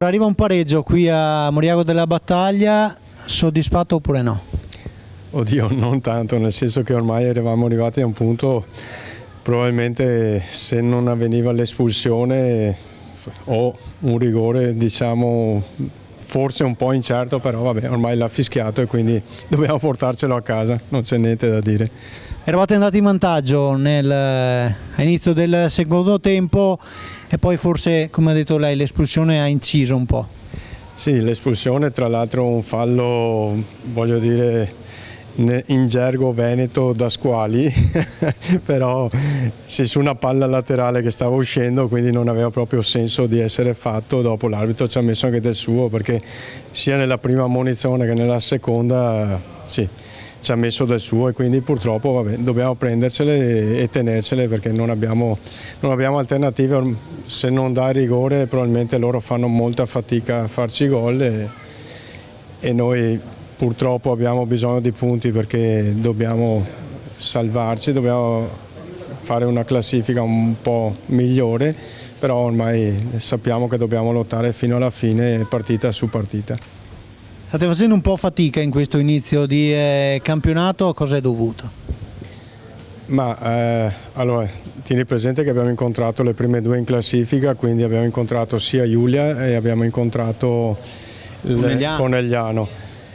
Arriva un pareggio qui a Moriago della Battaglia, soddisfatto oppure no? Oddio, non tanto, nel senso che ormai eravamo arrivati a un punto, probabilmente se non avveniva l'espulsione o un rigore, diciamo, forse un po' incerto, però vabbè, ormai l'ha fischiato e quindi dobbiamo portarcelo a casa, non c'è niente da dire. Eravate andati in vantaggio all'inizio del secondo tempo e poi forse, come ha detto lei, l'espulsione ha inciso un po'. Sì, l'espulsione, tra l'altro un fallo, voglio dire, in gergo veneto da squali, però sì, su una palla laterale che stava uscendo, quindi non aveva proprio senso di essere fatto. Dopo l'arbitro ci ha messo anche del suo, perché sia nella prima ammonizione che nella seconda sì, ci ha messo del suo, e quindi purtroppo vabbè, dobbiamo prendercele e tenercele, perché non abbiamo alternative. Se non dà rigore probabilmente loro fanno molta fatica a farci gol e noi purtroppo abbiamo bisogno di punti, perché dobbiamo salvarci, dobbiamo fare una classifica un po' migliore, però ormai sappiamo che dobbiamo lottare fino alla fine, partita su partita. State facendo un po' fatica in questo inizio di campionato, a cosa è dovuto? Ma allora, tieni presente che abbiamo incontrato le prime due in classifica, quindi abbiamo incontrato sia Giulia e abbiamo incontrato Conegliano.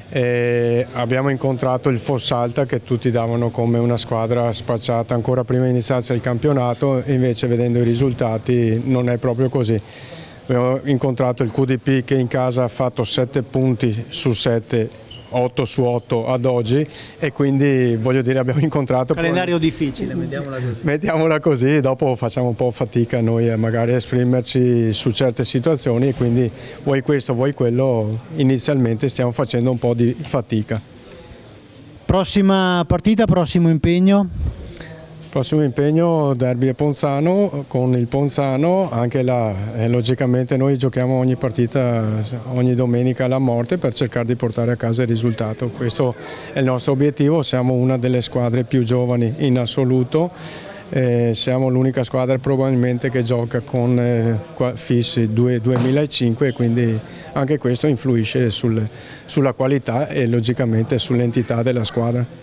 E abbiamo incontrato il Fossalta, che tutti davano come una squadra spacciata ancora prima di iniziarsi il campionato, e invece vedendo i risultati non è proprio così. Abbiamo incontrato il QDP, che in casa ha fatto 7 punti su 7, 8 su 8 ad oggi, e quindi voglio dire abbiamo incontrato... Calendario difficile, mettiamola così. Mettiamola così, dopo facciamo un po' fatica noi a magari esprimerci su certe situazioni, e quindi vuoi questo, vuoi quello, inizialmente stiamo facendo un po' di fatica. Prossima partita, prossimo impegno? Prossimo impegno derby a Ponzano, con il Ponzano, anche là logicamente noi giochiamo ogni partita, ogni domenica alla morte, per cercare di portare a casa il risultato. Questo è il nostro obiettivo, siamo una delle squadre più giovani in assoluto, siamo l'unica squadra probabilmente che gioca con fissi 2005, e quindi anche questo influisce sulla qualità e logicamente sull'entità della squadra.